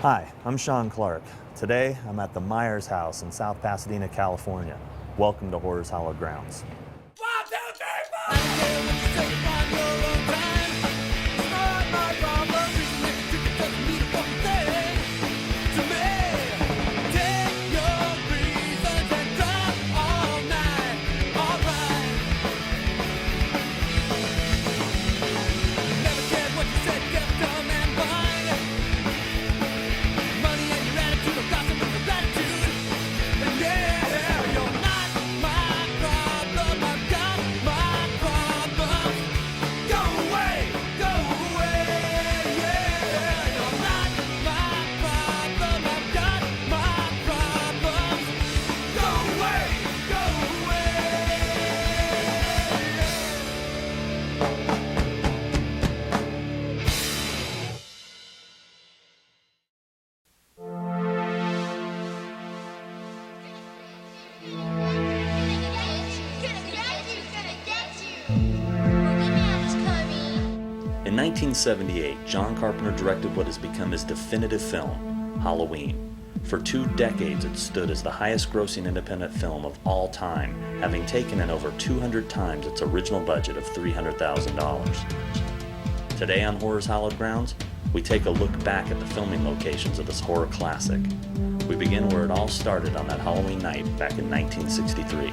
Hi, I'm Sean Clark. Today, I'm at the Meyers House in South Pasadena, California. Welcome to Horror's Hallowed Grounds. 1, 2, 3, 4! I don't care what you say, find your own time. It's not my problem. Reason that you took it doesn't mean a fucking thing to me. Take your reasons and drive all night. Alright. Never cared what you said, kept dumb and blind. Money and your attitude of gossip and your gratitude. And yeah, you're not my problem. I've got my problems. Go away, yeah. You're not my problem. I've got my problems. Go away. In 1978, John Carpenter directed what has become his definitive film, Halloween. For 2 decades, it stood as the highest-grossing independent film of all time, having taken in over 200 times its original budget of $300,000. Today on Horror's Hallowed Grounds, we take a look back at the filming locations of this horror classic. We begin where it all started on that Halloween night back in 1963.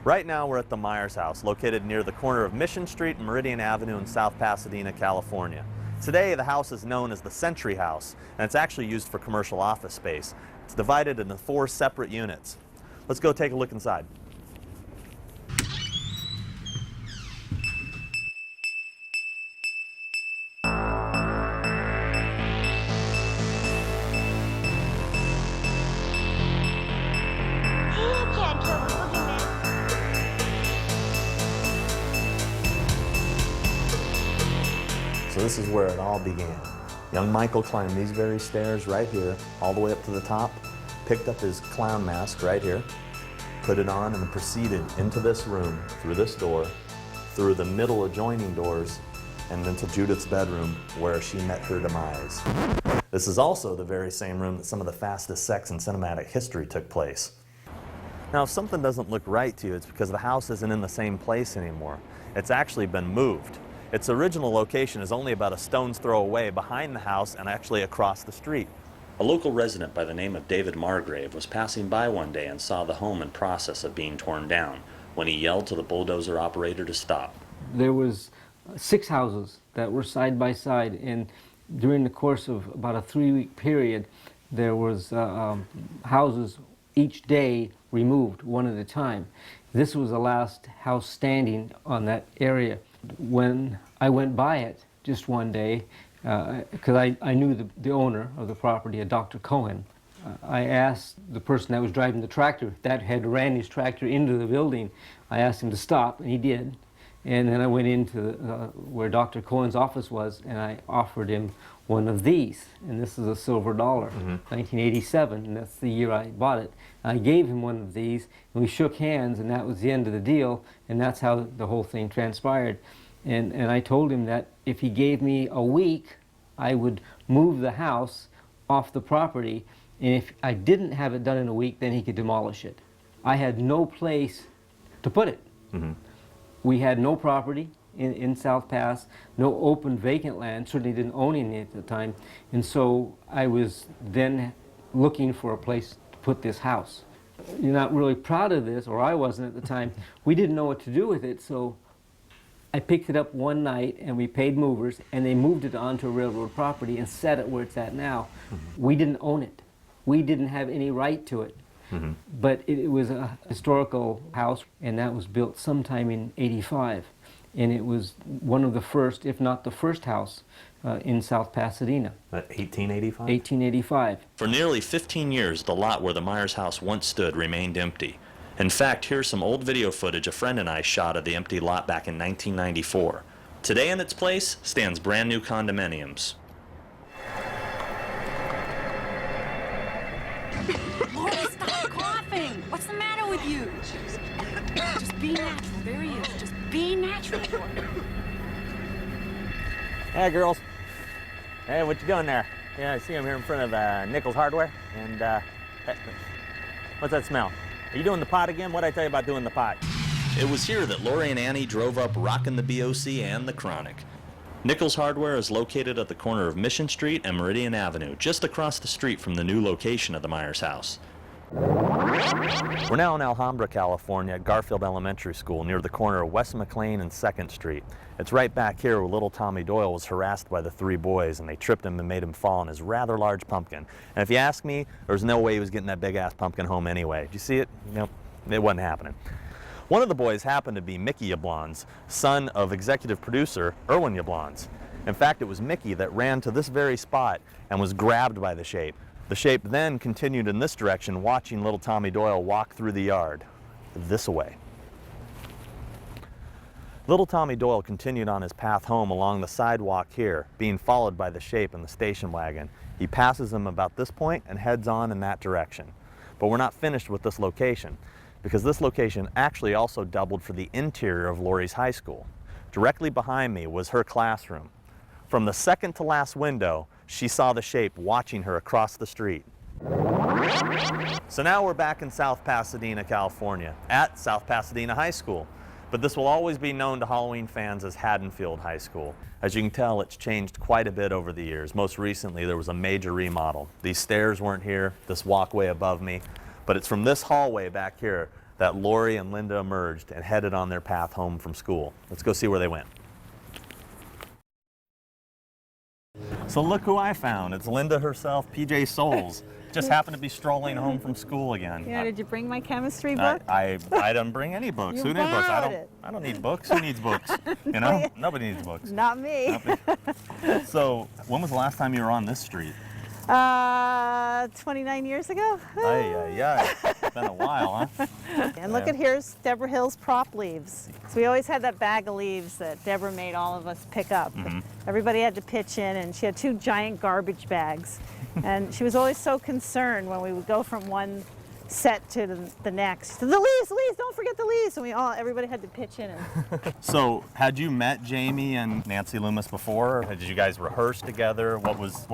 Right now we're at the Meyers House, located near the corner of Mission Street and Meridian Avenue in South Pasadena, California. Today the house is known as the Century House, and it's actually used for commercial office space. It's divided into 4 separate units. Let's go take a look inside. So this is where it all began. Young Michael climbed these very stairs right here, all the way up to the top, picked up his clown mask right here, put it on, and then proceeded into this room, through this door, through the middle adjoining doors, and into Judith's bedroom, where she met her demise. This is also the very same room that some of the fastest sex in cinematic history took place. Now, if something doesn't look right to you, it's because the house isn't in the same place anymore. It's actually been moved. Its original location is only about a stone's throw away behind the house and actually across the street. A local resident by the name of David Margrave was passing by one day and saw the home in process of being torn down when he yelled to the bulldozer operator to stop. There was 6 houses that were side by side, and during the course of about a 3-week period, there was houses each day removed one at a time. This was the last house standing on that area. When I went by it just one day, because I knew the owner of the property, a Dr. Cohen, I asked the person that was driving the tractor, that had ran his tractor into the building, I asked him to stop, and he did. And then I went into where Dr. Cohen's office was, and I offered him one of these. And this is a silver dollar, 1987, and that's the year I bought it. I gave him one of these, and we shook hands, and that was the end of the deal, and that's how the whole thing transpired. And I told him that if he gave me a week, I would move the house off the property, and if I didn't have it done in a week, then he could demolish it. I had no place to put it. We had no property in South Pass, no open vacant land, certainly didn't own any at the time, and so I was then looking for a place to put this house. You're not really proud of this, or I wasn't at the time. We didn't know what to do with it, so I picked it up one night and we paid movers, and they moved it onto a railroad property and set it where it's at now. We didn't own it. We didn't have any right to it. But it was a historical house, and that was built sometime in '85. And it was one of the first, if not the first house in South Pasadena. 1885? 1885. For nearly 15 years, the lot where the Meyers house once stood remained empty. In fact, here's some old video footage a friend and I shot of the empty lot back in 1994. Today in its place stands brand new condominiums. Lori, stop coughing! What's the matter with you? Just be natural. There he is. Just be natural. Hey, girls. Hey, what you doing there? Yeah, I see him here in front of Nichols Hardware. And what's that smell? Are you doing the pot again? What did I tell you about doing the pot? It was here that Lori and Annie drove up rockin' the BOC and the Chronic. Nichols Hardware is located at the corner of Mission Street and Meridian Avenue, just across the street from the new location of the Meyers House. We're now in Alhambra, California, at Garfield Elementary School, near the corner of West McLean and 2nd Street. It's right back here where little Tommy Doyle was harassed by the 3 boys, and they tripped him and made him fall on his rather large pumpkin. And if you ask me, there's no way he was getting that big-ass pumpkin home anyway. Did you see it? Nope, it wasn't happening. One of the boys happened to be Mickey Yablons, son of executive producer Erwin Yablons. In fact, it was Mickey that ran to this very spot and was grabbed by the shape. The shape then continued in this direction, watching little Tommy Doyle walk through the yard, this way. Little Tommy Doyle continued on his path home along the sidewalk here, being followed by the shape and the station wagon. He passes him about this point and heads on in that direction. But we're not finished with this location, because this location actually also doubled for the interior of Lori's high school. Directly behind me was her classroom. From the second to last window, she saw the shape watching her across the street. So now we're back in South Pasadena, California, at South Pasadena High School. But this will always be known to Halloween fans as Haddonfield High School. As you can tell, it's changed quite a bit over the years. Most recently, there was a major remodel. These stairs weren't here, this walkway above me, but it's from this hallway back here that Lori and Linda emerged and headed on their path home from school. Let's go see where they went. So look who I found. It's Linda herself, PJ Souls. Just happened to be strolling home from school again. Yeah, did you bring my chemistry book? I didn't bring any books. You Who needs books? borrowed I don't need books. Who needs books? You know, nobody needs books. Not me. So when was the last time you were on this street? 29 years ago. Yeah, it's been a while, huh? And look at here's Deborah Hill's prop leaves. So we always had that bag of leaves that Deborah made all of us pick up. Everybody had to pitch in, and she had 2 giant garbage bags. And she was always so concerned when we would go from one set to the next. The leaves, don't forget the leaves. And everybody had to pitch in. So had you met Jamie and Nancy Loomis before? Or did you guys rehearse together? What was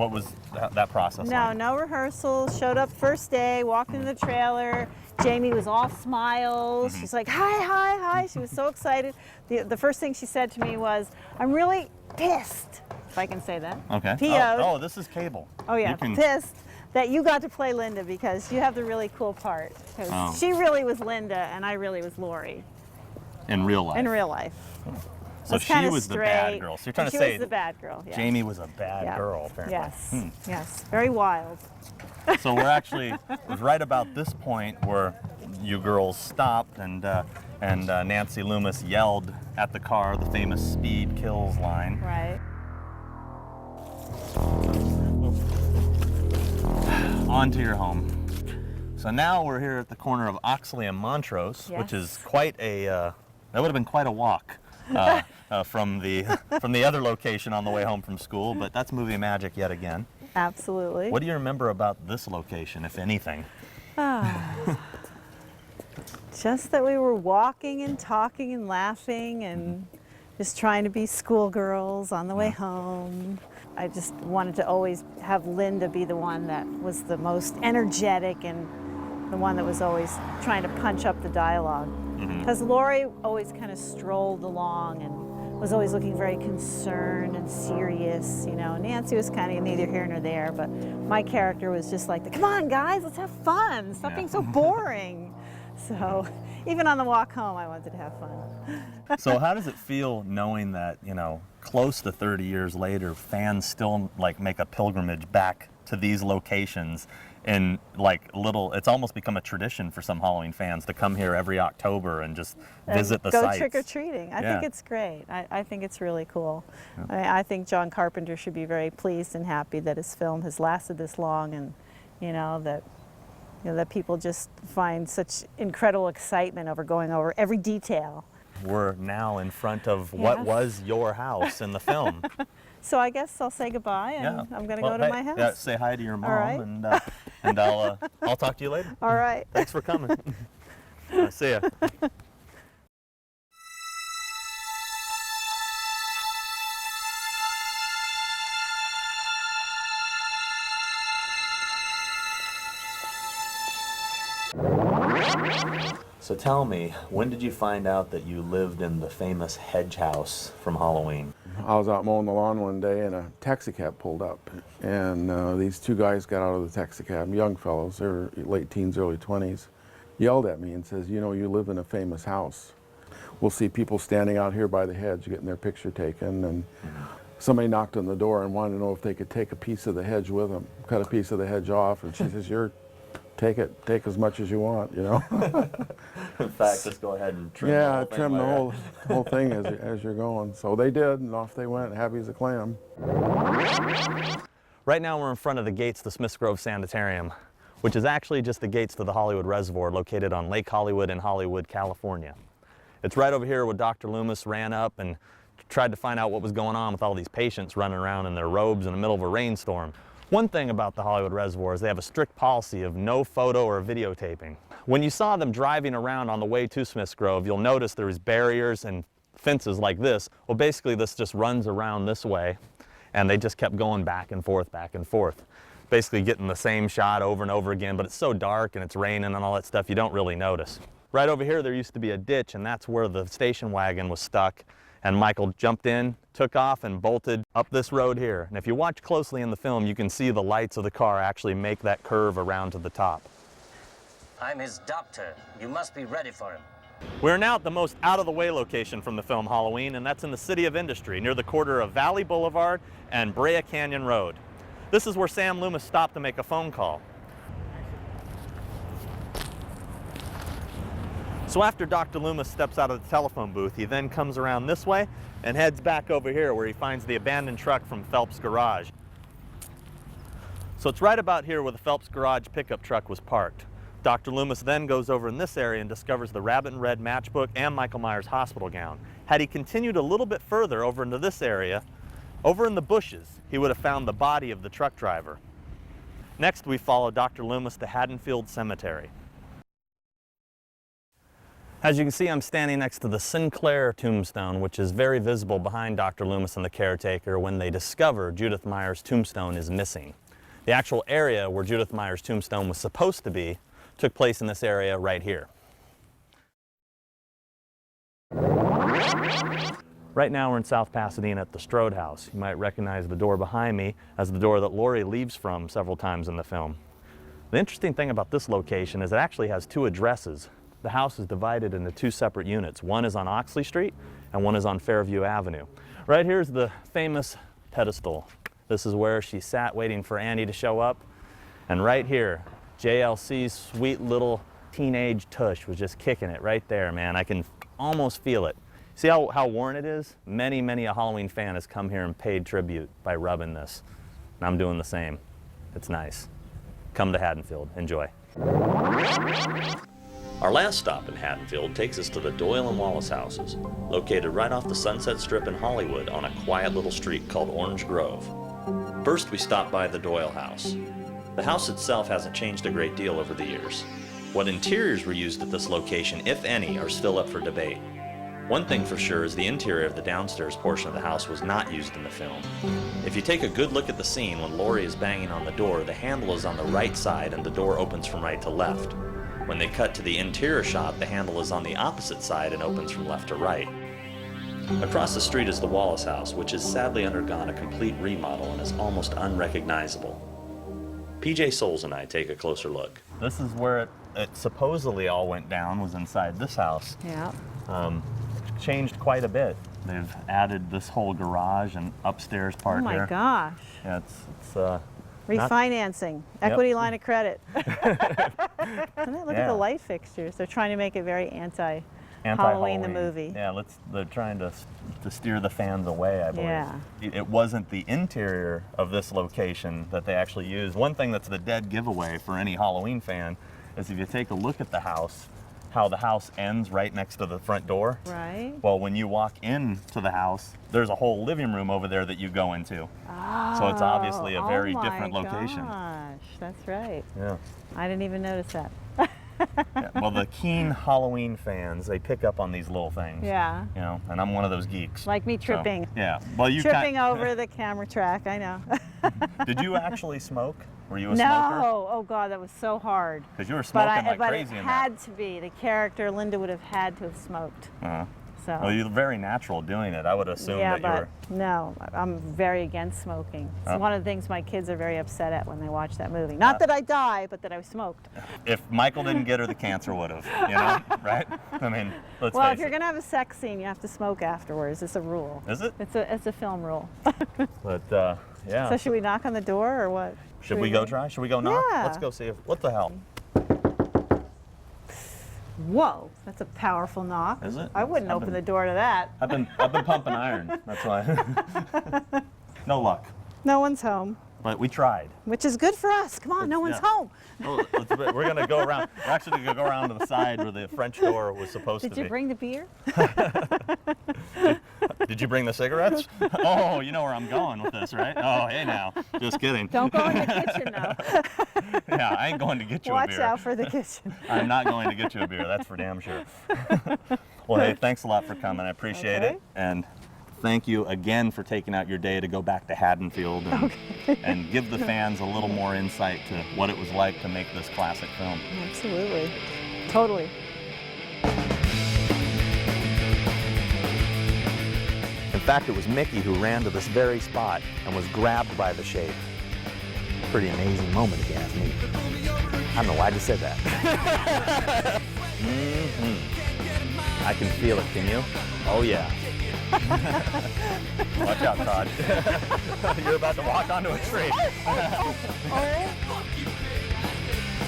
that process like? No rehearsals. Showed up first day, walked into the trailer. Jamie was all smiles. She's like, hi. She was so excited. The first thing she said to me was, I'm really pissed, if I can say that. Okay. P.O. Oh, this is cable. Oh yeah, pissed that you got to play Linda because you have the really cool part. Because she really was Linda and I really was Lori. In real life? In real life. So she was the bad girl. So you're trying to say she was the bad girl, yeah. Jamie was a bad girl, apparently. Yes, yes, very wild. So we're actually, it was right about this point where you girls stopped and Nancy Loomis yelled at the car the famous speed kills line. Right. On to your home. So now we're here at the corner of Oxley and Montrose, which is quite a, that would have been quite a walk from the other location on the way home from school, but that's movie magic yet again. Absolutely. What do you remember about this location, if anything? Just that we were walking and talking and laughing and just trying to be schoolgirls on the way home. I just wanted to always have Linda be the one that was the most energetic and the one that was always trying to punch up the dialogue. Because Lori always kind of strolled along and was always looking very concerned and serious, you know. Nancy was kind of neither here nor there, but my character was just like, come on guys, let's have fun. Stop being so boring. So even on the walk home, I wanted to have fun. So how does it feel knowing that, you know, close to 30 years later, fans still like make a pilgrimage back to these locations and like it's almost become a tradition for some Halloween fans to come here every October and just visit the sites. Go trick-or-treating. I think it's great. I think it's really cool. I think John Carpenter should be very pleased and happy that his film has lasted this long and, that people just find such incredible excitement over going over every detail. We're now in front of what was your house in the film. So I guess I'll say goodbye and I'm going to go to my house. Yeah, say hi to your mom and I'll talk to you later. All right. Thanks for coming. See ya. So tell me, when did you find out that you lived in the famous Hedge House from Halloween? I was out mowing the lawn one day and a taxi cab pulled up, and these two guys got out of the taxi cab, young fellows, they were late teens, early 20s, yelled at me and says, you know, you live in a famous house. We'll see people standing out here by the hedge getting their picture taken, and somebody knocked on the door and wanted to know if they could take a piece of the hedge with them, cut a piece of the hedge off, and she says, take as much as you want, you know. In fact, just go ahead and trim the Yeah, whole thing trim the later. whole thing as you're going. So they did, and off they went, happy as a clam. Right now we're in front of the gates to the Smiths Grove Sanitarium, which is actually just the gates to the Hollywood Reservoir located on Lake Hollywood in Hollywood, California. It's right over here where Dr. Loomis ran up and tried to find out what was going on with all these patients running around in their robes in the middle of a rainstorm. One thing about the Hollywood Reservoir is they have a strict policy of no photo or videotaping. When you saw them driving around on the way to Smiths Grove, you'll notice there was barriers and fences like this. Well, basically this just runs around this way, and they just kept going back and forth, basically getting the same shot over and over again, but it's so dark and it's raining and all that stuff, you don't really notice. Right over here there used to be a ditch, and that's where the station wagon was stuck, and Michael jumped in, took off, and bolted up this road here. And if you watch closely in the film, you can see the lights of the car actually make that curve around to the top. I'm his doctor. You must be ready for him. We're now at the most out-of-the-way location from the film Halloween, and that's in the City of Industry, near the corner of Valley Boulevard and Brea Canyon Road. This is where Sam Loomis stopped to make a phone call. So after Dr. Loomis steps out of the telephone booth, he then comes around this way and heads back over here where he finds the abandoned truck from Phelps' garage. So it's right about here where the Phelps garage pickup truck was parked. Dr. Loomis then goes over in this area and discovers the rabbit and red matchbook and Michael Myers' hospital gown. Had he continued a little bit further over into this area, over in the bushes, he would have found the body of the truck driver. Next, we follow Dr. Loomis to Haddonfield Cemetery. As you can see, I'm standing next to the Sinclair tombstone, which is very visible behind Dr. Loomis and the caretaker when they discover Judith Myers' tombstone is missing. The actual area where Judith Myers' tombstone was supposed to be took place in this area right here. Right now we're in South Pasadena at the Strode House. You might recognize the door behind me as the door that Laurie leaves from several times in the film. The interesting thing about this location is it actually has two addresses. The house is divided into two separate units. One is on Oxley Street and one is on Fairview Avenue. Right here's the famous pedestal. This is where she sat waiting for Annie to show up. And right here, JLC's sweet little teenage tush was just kicking it right there, man. I can almost feel it. See how worn it is? Many a Halloween fan has come here and paid tribute by rubbing this. And I'm doing the same. It's nice. Come to Haddonfield. Enjoy. Our last stop in Haddonfield takes us to the Doyle and Wallace houses, located right off the Sunset Strip in Hollywood on a quiet little street called Orange Grove. First, we stop by the Doyle house. The house itself hasn't changed a great deal over the years. What interiors were used at this location, if any, are still up for debate. One thing for sure is the interior of the downstairs portion of the house was not used in the film. If you take a good look at the scene when Laurie is banging on the door, the handle is on the right side and the door opens from right to left. When they cut to the interior shot, the handle is on the opposite side and opens from left to right. Across the street is the Wallace house, which has sadly undergone a complete remodel and is almost unrecognizable. PJ Souls and I take a closer look. This is where it supposedly all went down, was inside this house. Yeah. Changed quite a bit. They've added this whole garage and upstairs part Oh my here. gosh. Yeah, it's Refinancing, equity line of credit. Look at the light fixtures. They're trying to make it very Halloween the movie. Yeah, they're trying to steer the fans away, I believe. Yeah. It wasn't the interior of this location that they actually used. One thing that's the dead giveaway for any Halloween fan is if you take a look at the house, how the house ends right next to the front door. Right. Well, when you walk into the house, there's a whole living room over there that you go into. Oh, So it's obviously a very different Oh location. my gosh, that's right. Yeah. I didn't even notice that. Yeah. Well, the keen Halloween fans, they pick up on these little things. Yeah. You know, and I'm one of those geeks. Like me So, tripping. yeah. Well, you Tripping over the camera track, I know. Did you actually smoke? Were you a No, smoker? oh God, that was so hard. Because you were smoking like but crazy it in had to be. The character, Linda, would have had to have smoked. that. So. Well, you're very natural doing it. I would assume Yeah, that you were. but no, I'm very against smoking. It's Oh. one of the things my kids are very upset at when they watch that movie. Not that I die, but that I smoked. If Michael didn't get her, the cancer would have. You know, right? I mean, let's Well, face if you're it. gonna have a sex scene, you have to smoke afterwards. It's a rule. Is it? It's a film rule. But yeah. So should we knock on the door or what? Should we go try? Should we go knock? Yeah. Let's go see if. What the hell? Whoa, that's a powerful knock. Is it? I wouldn't I've open been- the door to that. I've been pumping iron. That's why. No luck. No one's home, But we tried. which is good for us. Come on, no one's yeah. home. Oh, we're gonna go around. We're actually gonna go around to the side where the French door was supposed Did to be. you bring the beer? Did you bring the cigarettes? Oh, you know where I'm going with this, right? Oh, hey now. Just kidding. Don't go in the kitchen though. Yeah, I ain't going to get you a Watch beer. out for the kitchen. I'm not going to get you a beer. That's for damn sure. Well, hey, thanks a lot for coming. I appreciate Okay. it. And thank you again for taking out your day to go back to Haddonfield and give the fans a little more insight to what it was like to make this classic film. Absolutely. Totally. In fact, it was Mickey who ran to this very spot and was grabbed by the shape. Pretty amazing moment, if you ask me. I don't know why I just said that. I can feel it, can you? Oh, yeah. Watch out, Todd. You're about to walk onto a tree.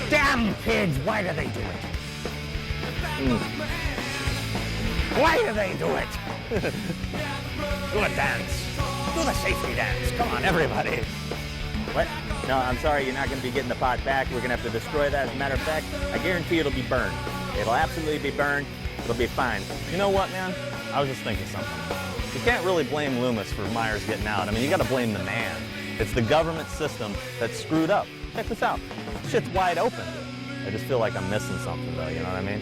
Damn kids, why do they do it? Why do they do it? Do a dance. Do the safety dance. Come on, everybody. What? No, I'm sorry, you're not going to be getting the pot back. We're going to have to destroy that. As a matter of fact, I guarantee it'll be burned. It'll absolutely be burned. It'll be fine. You know what, man? I was just thinking something. You can't really blame Loomis for Meyers getting out. I mean, you got to blame the man. It's the government system that's screwed up. Check this out. Shit's wide open. I just feel like I'm missing something, though. You know what I mean?